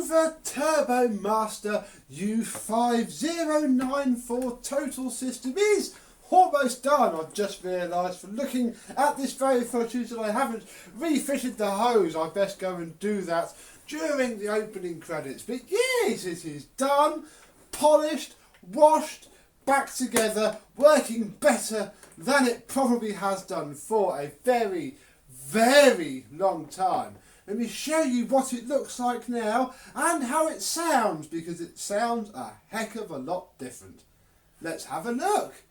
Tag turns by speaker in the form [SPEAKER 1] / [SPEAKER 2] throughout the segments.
[SPEAKER 1] Hoover Turbomaster U5094 total system is almost done. I've just realised from looking at this very footage that I haven't refitted the hose. I best go and do that during the opening credits. But yes, it is done, polished, washed, back together, working better than it probably has done for a very, very long time. Let me show you what it looks like now and how it sounds, because it sounds a heck of a lot different. Let's have a look.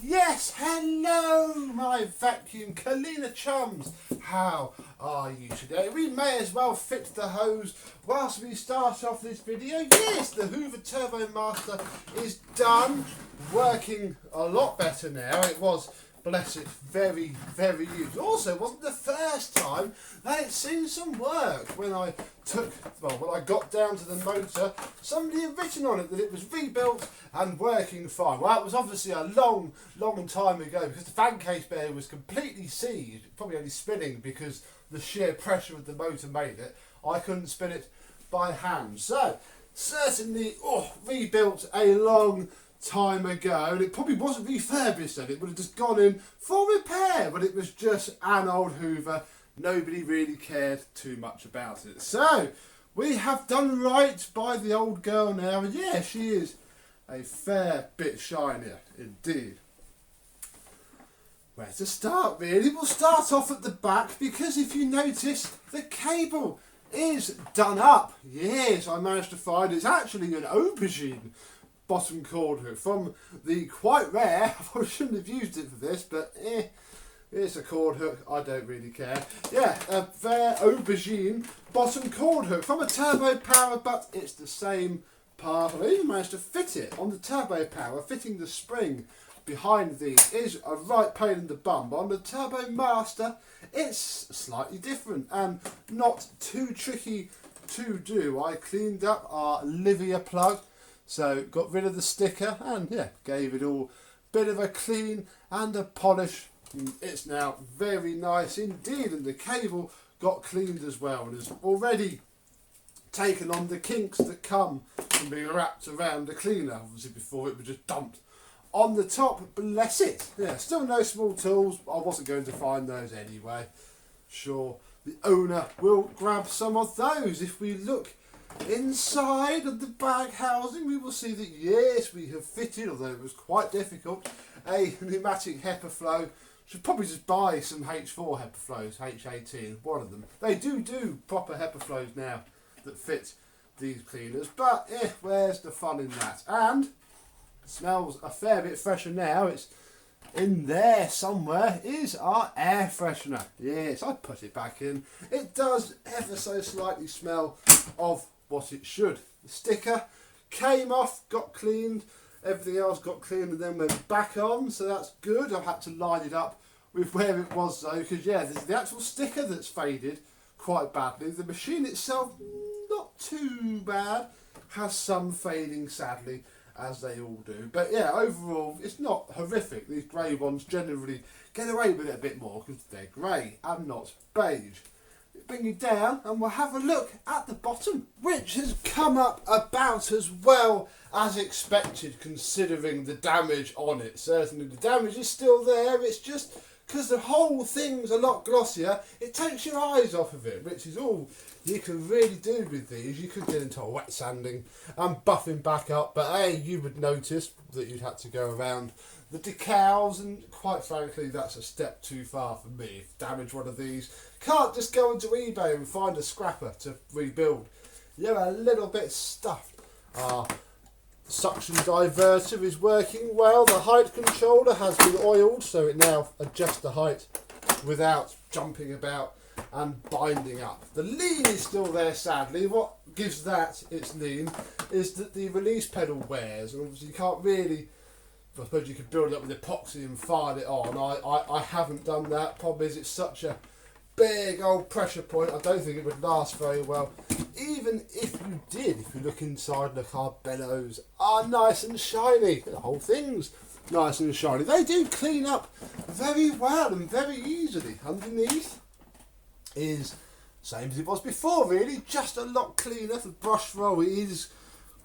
[SPEAKER 1] Yes, hello my vacuum cleaner chums. How are you today? We may as well fit the hose whilst we start off this video. Yes, the Hoover Turbomaster is done, working a lot better now. It was, bless it, very, very used. Also, it wasn't the first time that it's seen some work. When I got down to the motor, somebody had written on it that it was rebuilt and working fine. Well, it was obviously a long, long time ago, because the fan case bearing was completely seized, probably only spinning because the sheer pressure of the motor made it. I couldn't spin it by hand. So, certainly, rebuilt a long time ago, and it probably wasn't refurbished then. It would have just gone in for repair, but it was just an old Hoover. Nobody really cared too much about it. So we have done right by the old girl now, and yeah, she is a fair bit shinier indeed. Where to start really? We'll start off at the back, because if you notice, the cable is done up. Yes, I managed to find it's actually an aubergine bottom cord hook from the quite rare, I probably shouldn't have used it for this, but it's a cord hook, I don't really care. Yeah, a rare aubergine bottom cord hook from a turbo power, but it's the same part. I even managed to fit it on the turbo power. Fitting the spring behind these is a right pain in the bum, but on the Turbomaster it's slightly different and not too tricky to do. I cleaned up our Livia plug, so got rid of the sticker and yeah, gave it all a bit of a clean and a polish. It's now very nice indeed, and the cable got cleaned as well and has already taken on the kinks that come from being wrapped around the cleaner. Obviously before it was just dumped on the top, bless it. Yeah, still no small tools. I wasn't going to find those anyway. Sure, the owner will grab some of those. If we look inside of the bag housing, we will see that yes, we have fitted, although it was quite difficult, a pneumatic HEPA flow. Should probably just buy some H4 HEPA flows, H18, one of them. They do proper HEPA flows now that fit these cleaners, but where's the fun in that? And smells a fair bit fresher now. It's in there somewhere is our air freshener. Yes, I put it back in. It does ever so slightly smell of what it should. The sticker came off, got cleaned, everything else got cleaned and then went back on, so that's good. I've had to line it up with where it was though, because yeah, there's the actual sticker that's faded quite badly. The machine itself, not too bad, has some fading sadly, as they all do, but yeah, overall it's not horrific. These grey ones generally get away with it a bit more because they're grey and not beige. Bring you down and we'll have a look at the bottom, which has come up about as well as expected considering the damage on it. Certainly the damage is still there, it's just because the whole thing's a lot glossier, it takes your eyes off of it, which is all you can really do with these. You could get into a wet sanding and buffing back up, but hey, you would notice that you'd have to go around the decals, and quite frankly that's a step too far for me. If damage one of these, can't just go onto eBay and find a scrapper to rebuild. You're a little bit stuffed. Our suction diverter is working well. The height controller has been oiled, so it now adjusts the height without jumping about and binding up. The lean is still there sadly. What gives that its lean is that the release pedal wears, and obviously you can't really, I suppose you could build it up with epoxy and file it on. I haven't done that. Problem is it's such a big old pressure point. I don't think it would last very well. Even if you did, if you look inside, the car bellows are nice and shiny. The whole thing's nice and shiny. They do clean up very well and very easily. Underneath is same as it was before, really, just a lot cleaner. The brush roll is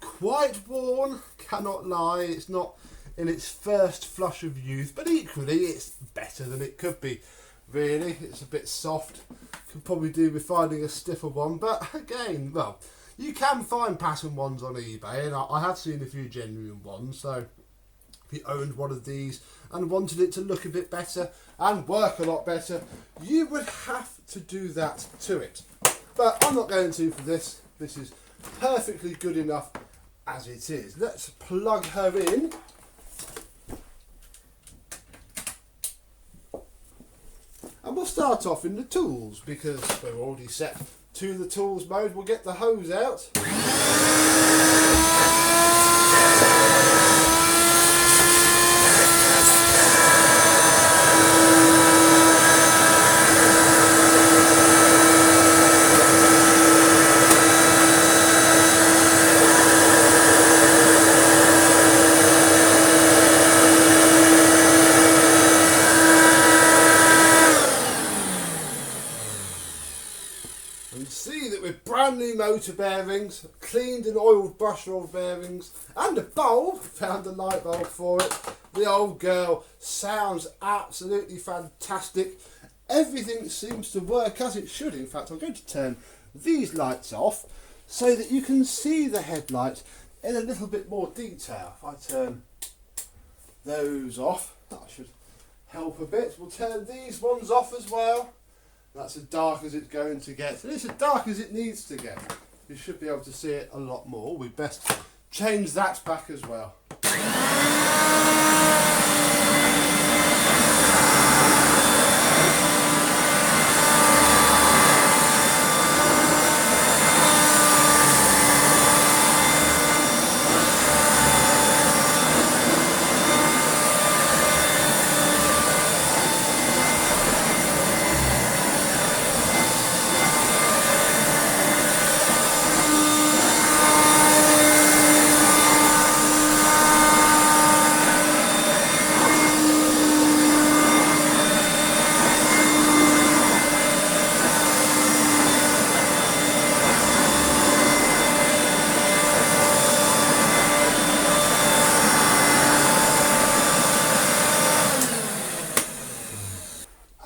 [SPEAKER 1] quite worn, cannot lie. It's not in its first flush of youth, but equally it's better than it could be, really. It's a bit soft, could probably do with finding a stiffer one, but again, well, you can find pattern ones on eBay, and I have seen a few genuine ones, so if you owned one of these and wanted it to look a bit better and work a lot better, you would have to do that to it. But I'm not going to for this. This is perfectly good enough as it is. Let's plug her in. And we'll start off in the tools, because we're already set to the tools mode. We'll get the hose out. See that with brand new motor bearings, cleaned and oiled brush roll bearings, and a bulb, found a light bulb for it. The old girl sounds absolutely fantastic. Everything seems to work as it should. In fact, I'm going to turn these lights off so that you can see the headlight in a little bit more detail. If I turn those off, that should help a bit. We'll turn these ones off as well. That's as dark as it's going to get. And it's as dark as it needs to get. You should be able to see it a lot more. We best change that back as well.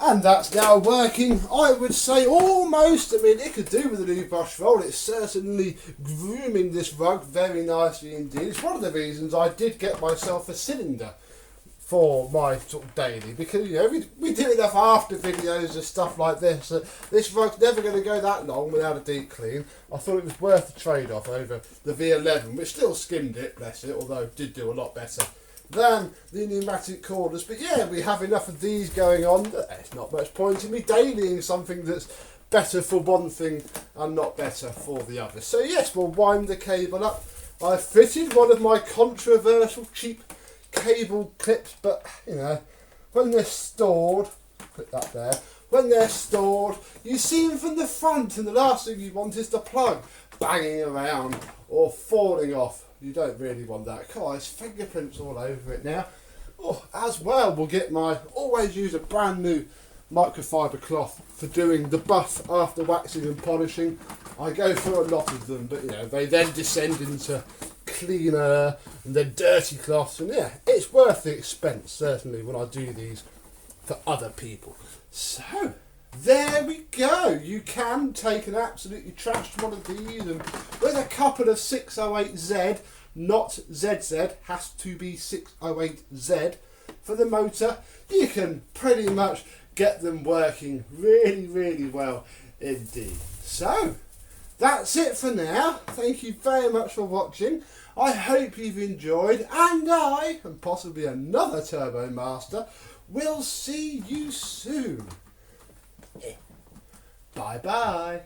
[SPEAKER 1] And that's now working, I would say, almost. I mean, it could do with a new brush roll. It's certainly grooming this rug very nicely indeed. It's one of the reasons I did get myself a cylinder for my sort of daily, because, you know, we do enough after videos and stuff like this. This rug's never going to go that long without a deep clean. I thought it was worth the trade-off over the V11, which still skimmed it, bless it, although it did do a lot better than the pneumatic cordless. But yeah, we have enough of these going on. There's not much point in me dailying something that's better for one thing and not better for the other. So yes, we'll wind the cable up. I fitted one of my controversial cheap cable clips, but you know, when they're stored, put that there, when they're stored, you see them from the front, and the last thing you want is the plug banging around or falling off. You don't really want that. God, there's fingerprints all over it now. Oh, as well, we'll get my, always use a brand new microfiber cloth for doing the buff after waxing and polishing. I go through a lot of them, but you know, they then descend into cleaner and then dirty cloths, and yeah, it's worth the expense, certainly, when I do these for other people. So there we go. You can take an absolutely trashed one of these, and with a couple of 608Z, not ZZ, has to be 608Z for the motor, you can pretty much get them working really, really well indeed. So that's it for now. Thank you very much for watching. I hope you've enjoyed, and I, and possibly another Turbomaster, will see you soon. Bye bye.